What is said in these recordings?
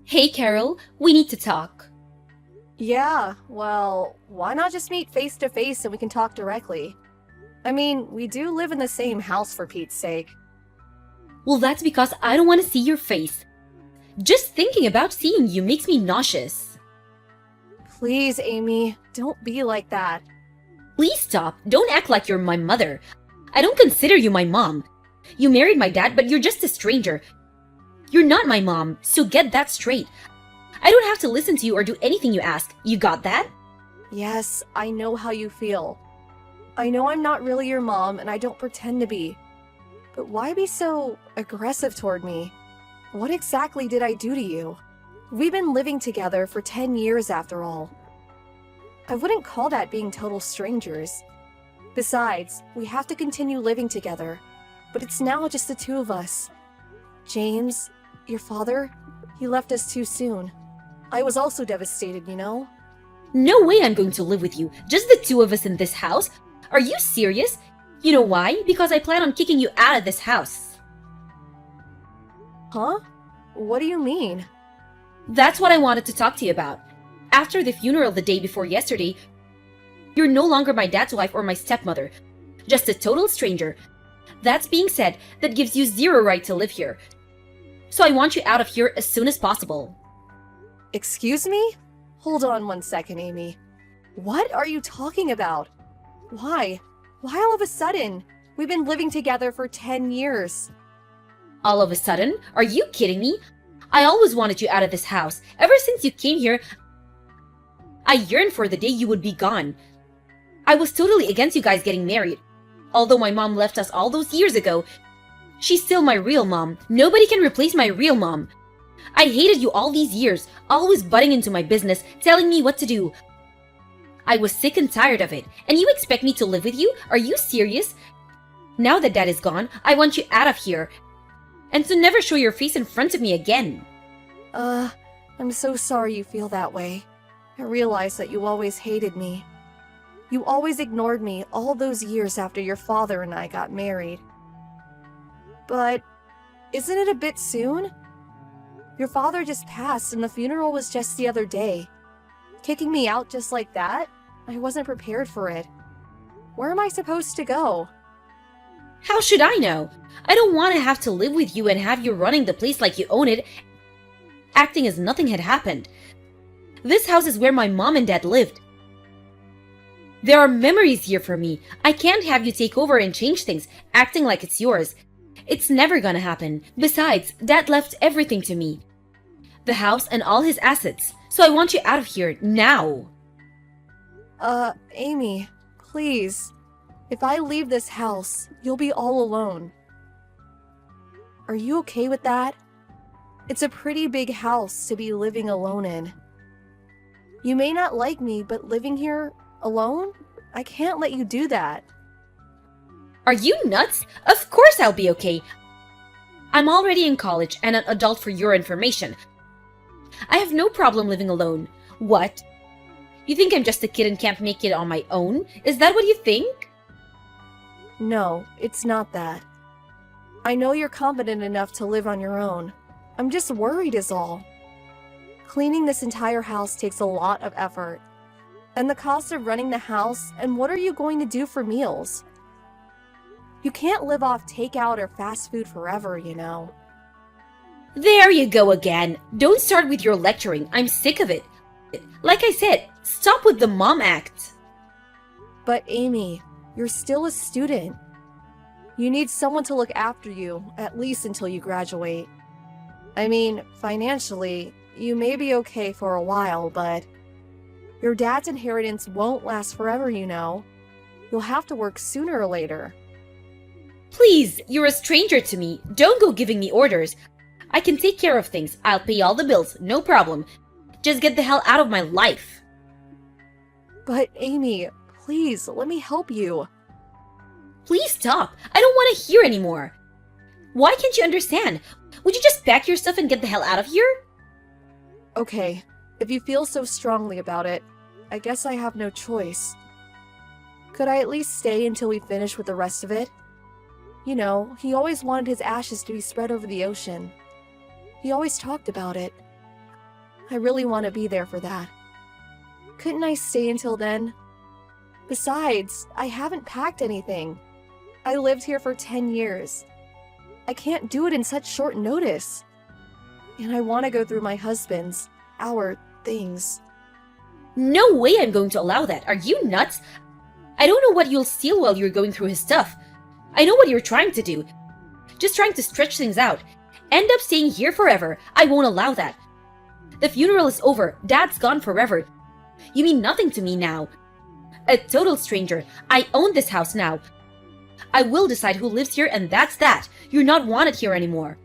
Hey Carol, we need to talk. Yeah, well, why not just meet face to face and we can talk directly? I mean, we do live in the same house for Pete's sake. Well, that's because I don't want to see your face. Just thinking about seeing you makes me nauseous. Please, Amy, don't be like that. Please stop. Don't act like you're my mother. I don't consider you my mom. You married my dad, but you're just a stranger. You're not my mom, so get that straight. I don't have to listen to you or do anything you ask. You got that? Yes, I know how you feel. I know I'm not really your mom and I don't pretend to be. But why be so aggressive toward me? What exactly did I do to you? We've been living together for 10 years after all. I wouldn't call that being total strangers. Besides, we have to continue living together. But it's now just the two of us. James, your father, he left us too soon. I was also devastated, you know? No way I'm going to live with you. Just the two of us in this house? Are you serious? You know why? Because I plan on kicking you out of this house. Huh? What do you mean? That's what I wanted to talk to you about. After the funeral the day before yesterday, you're no longer my dad's wife or my stepmother. Just a total stranger. That's being said, that gives you zero right to live here. So I want you out of here as soon as possible. Excuse me? Hold on one second, Amy. What are you talking about? Why? Why all of a sudden? We've been living together for 10 years. All of a sudden? Are you kidding me? I always wanted you out of this house. Ever since you came here, I yearned for the day you would be gone. I was totally against you guys getting married. Although my mom left us all those years ago, she's still my real mom. Nobody can replace my real mom. I hated you all these years, always butting into my business, telling me what to do. I was sick and tired of it, and you expect me to live with you? Are you serious? Now that Dad is gone, I want you out of here, and to never show your face in front of me again. I'm so sorry you feel that way. I realize that you always hated me. You always ignored me all those years after your father and I got married. But isn't it a bit soon? Your father just passed and the funeral was just the other day. Kicking me out just like that? I wasn't prepared for it. Where am I supposed to go? How should I know? I don't want to have to live with you and have you running the place like you own it, acting as nothing had happened. This house is where my mom and dad lived. There are memories here for me. I can't have you take over and change things, acting like it's yours. It's never gonna happen. Besides, Dad left everything to me. The house and all his assets. So I want you out of here, now. Amy, please. If I leave this house, you'll be all alone. Are you okay with that? It's a pretty big house to be living alone in. You may not like me, but living here alone? I can't let you do that. Are you nuts? Of course I'll be okay. I'm already in college and an adult for your information. I have no problem living alone. What? You think I'm just a kid and can't make it on my own? Is that what you think? No, it's not that. I know you're competent enough to live on your own. I'm just worried is all. Cleaning this entire house takes a lot of effort. And the cost of running the house, and what are you going to do for meals? You can't live off takeout or fast food forever, you know. There you go again. Don't start with your lecturing. I'm sick of it. Like I said, stop with the mom act. But Amy, you're still a student. You need someone to look after you, at least until you graduate. I mean, financially, you may be okay for a while, but your dad's inheritance won't last forever, you know. You'll have to work sooner or later. Please, you're a stranger to me. Don't go giving me orders. I can take care of things. I'll pay all the bills, no problem. Just get the hell out of my life. But Amy, please, let me help you. Please stop. I don't want to hear anymore. Why can't you understand? Would you just pack your stuff and get the hell out of here? Okay, if you feel so strongly about it, I guess I have no choice. Could I at least stay until we finish with the rest of it? You know, he always wanted his ashes to be spread over the ocean. He always talked about it. I really want to be there for that. Couldn't I stay until then? Besides, I haven't packed anything. I lived here for 10 years. I can't do it in such short notice. And I want to go through my husband's, our things. No way I'm going to allow that. Are you nuts? I don't know what you'll steal while you're going through his stuff. I know what you're trying to do. Just trying to stretch things out. End up staying here forever. I won't allow that. The funeral is over. Dad's gone forever. You mean nothing to me now. A total stranger. I own this house now. I will decide who lives here, and that's that. You're not wanted here anymore.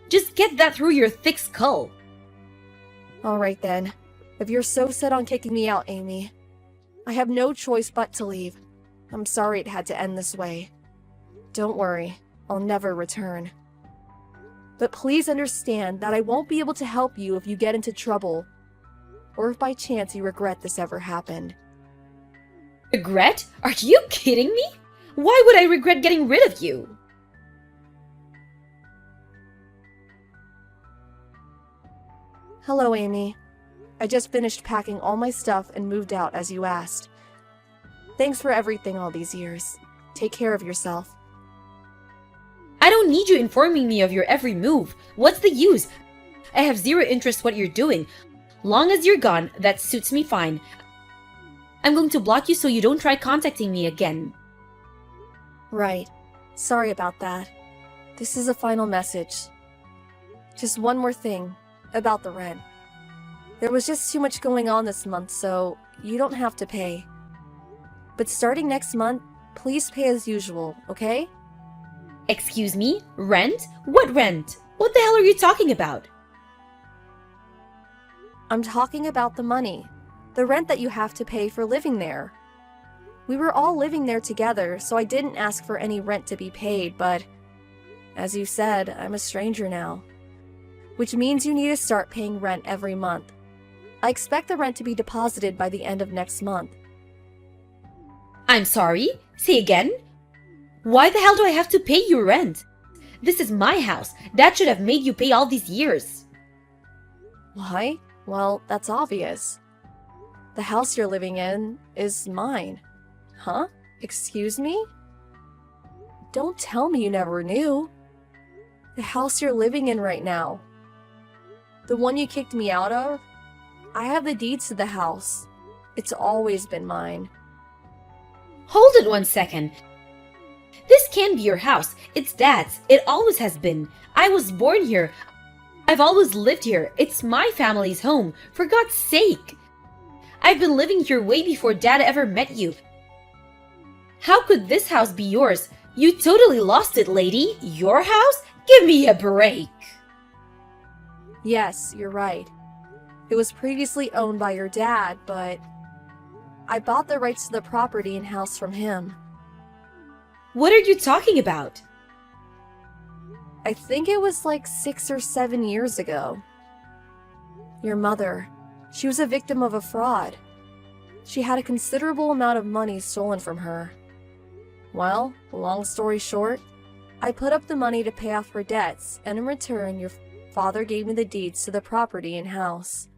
Just get that through your thick skull. All right then. If you're so set on kicking me out, Amy, I have no choice but to leave. I'm sorry it had to end this way. Don't worry, I'll never return. But please understand that I won't be able to help you if you get into trouble, or if by chance you regret this ever happened. Regret? Are you kidding me? Why would I regret getting rid of you? Hello, Amy. I just finished packing all my stuff and moved out as you asked. Thanks for everything all these years. Take care of yourself. I don't need you informing me of your every move. What's the use? I have zero interest what you're doing. Long as you're gone, that suits me fine. I'm going to block you so you don't try contacting me again. Right. Sorry about that. This is a final message. Just one more thing about the rent. There was just too much going on this month, so you don't have to pay. But starting next month, please pay as usual, okay? Excuse me? Rent? What rent? What the hell are you talking about? I'm talking about the money. The rent that you have to pay for living there. We were all living there together, so I didn't ask for any rent to be paid, but as you said, I'm a stranger now. Which means you need to start paying rent every month. I expect the rent to be deposited by the end of next month. I'm sorry? Say again? Why the hell do I have to pay you rent? This is my house. Dad should have made you pay all these years. Why? Well, that's obvious. The house you're living in is mine. Huh? Excuse me? Don't tell me you never knew. The house you're living in right now. The one you kicked me out of? I have the deeds to the house. It's always been mine. Hold it 1 second. This can't be your house. It's Dad's. It always has been. I was born here. I've always lived here. It's my family's home. For God's sake. I've been living here way before Dad ever met you. How could this house be yours? You totally lost it, lady. Your house? Give me a break. Yes, you're right. It was previously owned by your dad, but I bought the rights to the property and house from him. What are you talking about? I think it was like 6 or 7 years ago. Your mother, she was a victim of a fraud. She had a considerable amount of money stolen from her. Well, long story short, I put up the money to pay off her debts, and in return, your father gave me the deeds to the property and house.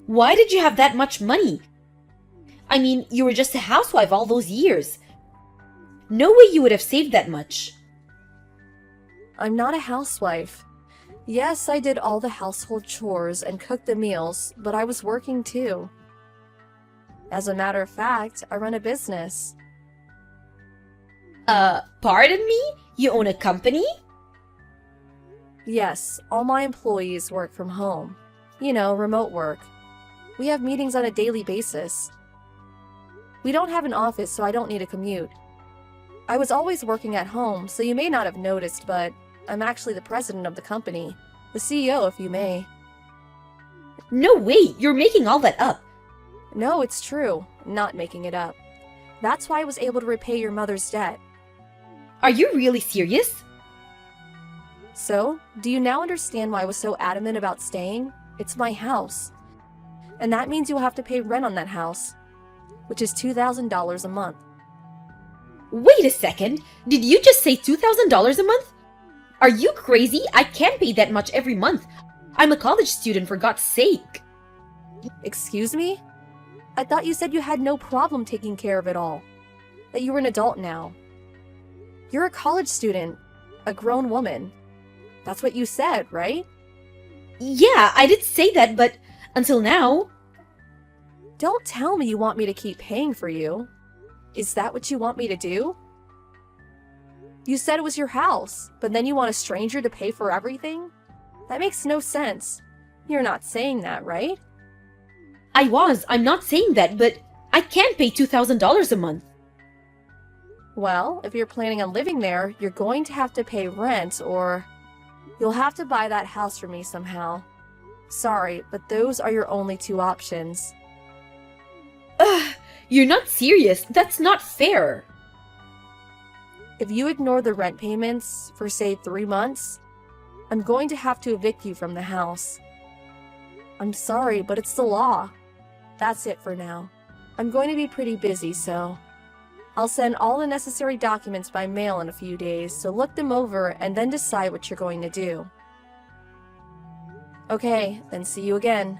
Why did you have that much money? I mean, you were just a housewife all those years. No way you would have saved that much. I'm not a housewife. Yes, I did all the household chores and cooked the meals, but I was working too. As a matter of fact, I run a business. Pardon me? You own a company? Yes, all my employees work from home. You know, remote work. We have meetings on a daily basis. We don't have an office, so I don't need a commute. I was always working at home, so you may not have noticed, but I'm actually the president of the company. The CEO, if you may. No way! You're making all that up. No, it's true. I'm not making it up. That's why I was able to repay your mother's debt. Are you really serious? So, do you now understand why I was so adamant about staying? It's my house. And that means you'll have to pay rent on that house, which is $2,000 a month. Wait a second. Did you just say $2,000 a month? Are you crazy? I can't pay that much every month. I'm a college student, for God's sake. Excuse me? I thought you said you had no problem taking care of it all. That you were an adult now. You're a college student. A grown woman. That's what you said, right? Yeah, I did say that, but until now... Don't tell me you want me to keep paying for you. Is that what you want me to do? You said it was your house, but then you want a stranger to pay for everything? That makes no sense. You're not saying that, right? I'm not saying that, but I can't pay $2,000 a month. Well, if you're planning on living there, you're going to have to pay rent, or you'll have to buy that house for me somehow. Sorry, but those are your only two options. Ugh, you're not serious. That's not fair. If you ignore the rent payments for, say, 3 months, I'm going to have to evict you from the house. I'm sorry, but it's the law. That's it for now. I'm going to be pretty busy, so I'll send all the necessary documents by mail in a few days, so look them over and then decide what you're going to do. Okay, then see you again.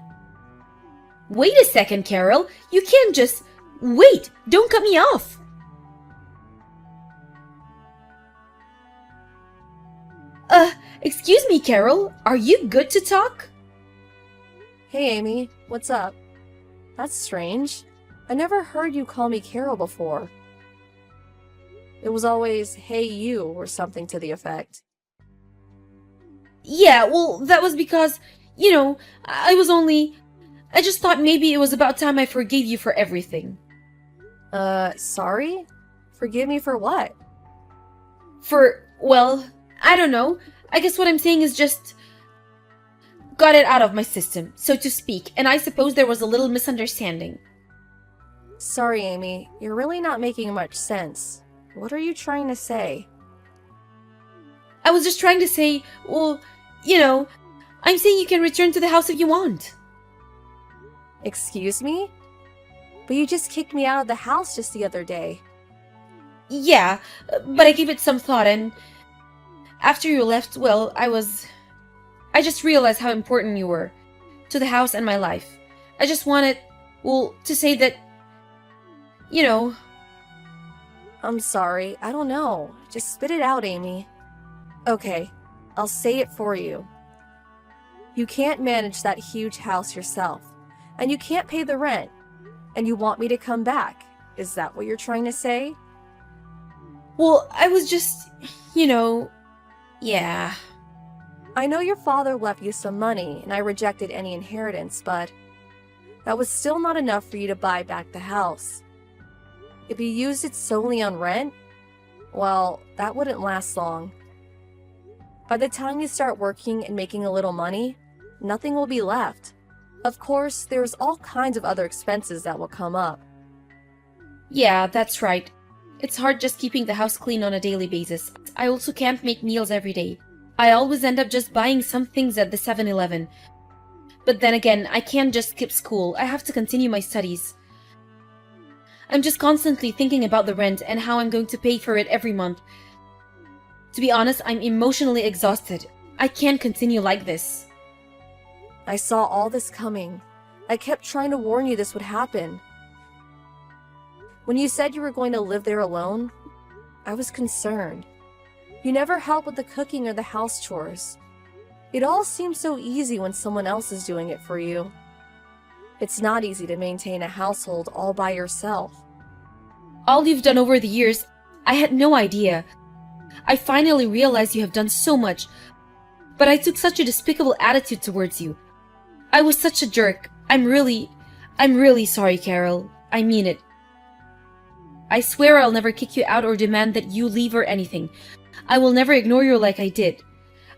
Wait a second, Carol. You can't just... Wait! Don't cut me off! Excuse me, Carol. Are you good to talk? Hey, Amy. What's up? That's strange. I never heard you call me Carol before. It was always, hey you, or something to the effect. Yeah, well, that was because, I just thought maybe it was about time I forgave you for everything. Sorry? Forgive me for what? Well, I don't know. I guess what I'm saying is just... got it out of my system, so to speak, and I suppose there was a little misunderstanding. Sorry, Amy. You're really not making much sense. What are you trying to say? I was just trying to say, well, I'm saying you can return to the house if you want. Excuse me? But you just kicked me out of the house just the other day. Yeah, but I gave it some thought, and after you left, well, I just realized how important you were to the house and my life. I just wanted, to say that, I'm sorry, I don't know. Just spit it out, Amy. Okay, I'll say it for you. You can't manage that huge house yourself, and you can't pay the rent, and you want me to come back. Is that what you're trying to say? Well, I was just, yeah. I know your father left you some money, and I rejected any inheritance, but that was still not enough for you to buy back the house. If you used it solely on rent, well, that wouldn't last long. By the time you start working and making a little money, nothing will be left. Of course, there's all kinds of other expenses that will come up. Yeah, that's right. It's hard just keeping the house clean on a daily basis. I also can't make meals every day. I always end up just buying some things at the 7-Eleven. But then again, I can't just skip school. I have to continue my studies. I'm just constantly thinking about the rent and how I'm going to pay for it every month. To be honest, I'm emotionally exhausted. I can't continue like this. I saw all this coming. I kept trying to warn you this would happen. When you said you were going to live there alone, I was concerned. You never help with the cooking or the house chores. It all seems so easy when someone else is doing it for you. It's not easy to maintain a household all by yourself. All you've done over the years, I had no idea. I finally realized you have done so much, but I took such a despicable attitude towards you. I was such a jerk. I'm really sorry, Carol. I mean it. I swear I'll never kick you out or demand that you leave or anything. I will never ignore you like I did.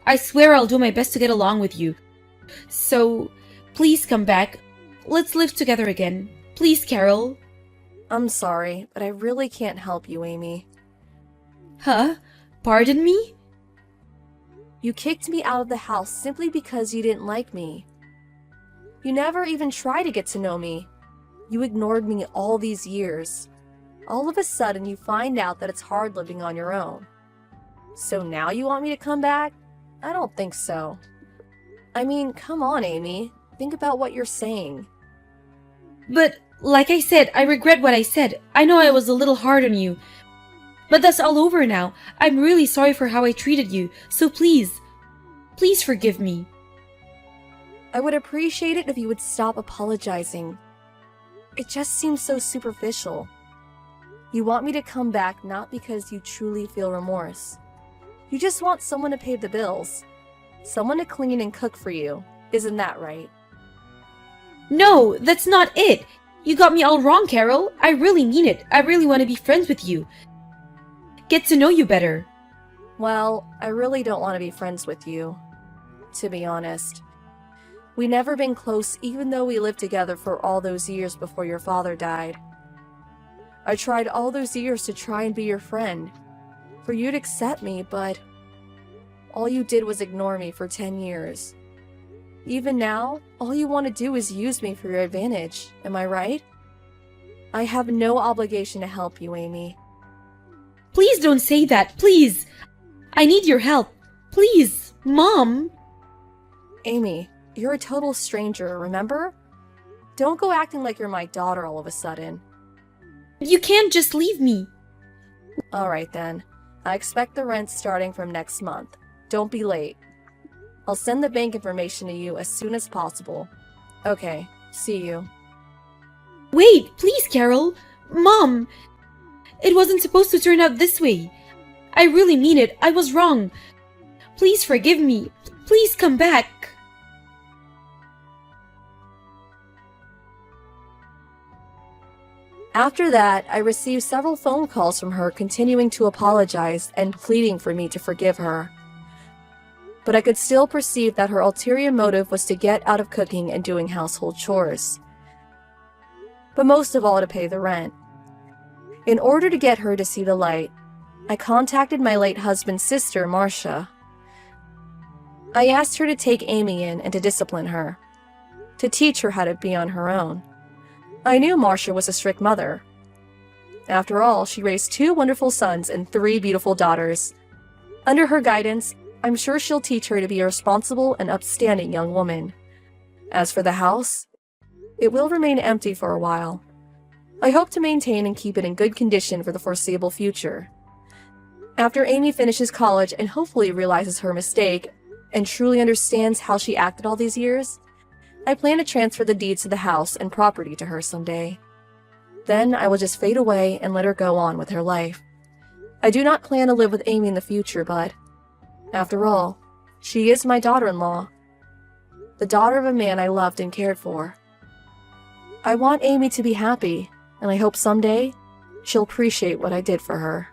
I swear I'll do my best to get along with you. So, please come back. Let's live together again. Please, Carol. I'm sorry, but I really can't help you, Amy. Huh? Pardon me? You kicked me out of the house simply because you didn't like me. You never even tried to get to know me. You ignored me all these years. All of a sudden, you find out that it's hard living on your own. So now you want me to come back? I don't think so. I mean, come on, Amy. Think about what you're saying. But, like I said, I regret what I said. I know I was a little hard on you. But that's all over now. I'm really sorry for how I treated you. So please, please forgive me. I would appreciate it if you would stop apologizing. It just seems so superficial. You want me to come back not because you truly feel remorse. You just want someone to pay the bills. Someone to clean and cook for you. Isn't that right? No, that's not it. You got me all wrong, Carol. I really mean it. I really want to be friends with you. Get to know you better. Well, I really don't want to be friends with you, to be honest. We never been close even though we lived together for all those years before your father died. I tried all those years to try and be your friend, for you to accept me, but all you did was ignore me for 10 years. Even now, all you want to do is use me for your advantage, am I right? I have no obligation to help you, Amy. Please don't say that, please. I need your help. Please, Mom. Amy, you're a total stranger, remember? Don't go acting like you're my daughter all of a sudden. You can't just leave me. Alright then. I expect the rent starting from next month. Don't be late. I'll send the bank information to you as soon as possible. Okay, see you. Wait, please, Carol. Mom, it wasn't supposed to turn out this way. I really mean it. I was wrong. Please forgive me. Please come back. After that, I received several phone calls from her continuing to apologize and pleading for me to forgive her. But I could still perceive that her ulterior motive was to get out of cooking and doing household chores. But most of all to pay the rent. In order to get her to see the light, I contacted my late husband's sister, Marcia. I asked her to take Amy in and to discipline her, to teach her how to be on her own. I knew Marcia was a strict mother. After all, she raised 2 wonderful sons and 3 beautiful daughters. Under her guidance, I'm sure she'll teach her to be a responsible and upstanding young woman. As for the house, it will remain empty for a while. I hope to maintain and keep it in good condition for the foreseeable future. After Amy finishes college and hopefully realizes her mistake and truly understands how she acted all these years, I plan to transfer the deeds to the house and property to her someday. Then I will just fade away and let her go on with her life. I do not plan to live with Amy in the future, but after all, she is my daughter-in-law, the daughter of a man I loved and cared for. I want Amy to be happy, and I hope someday she'll appreciate what I did for her.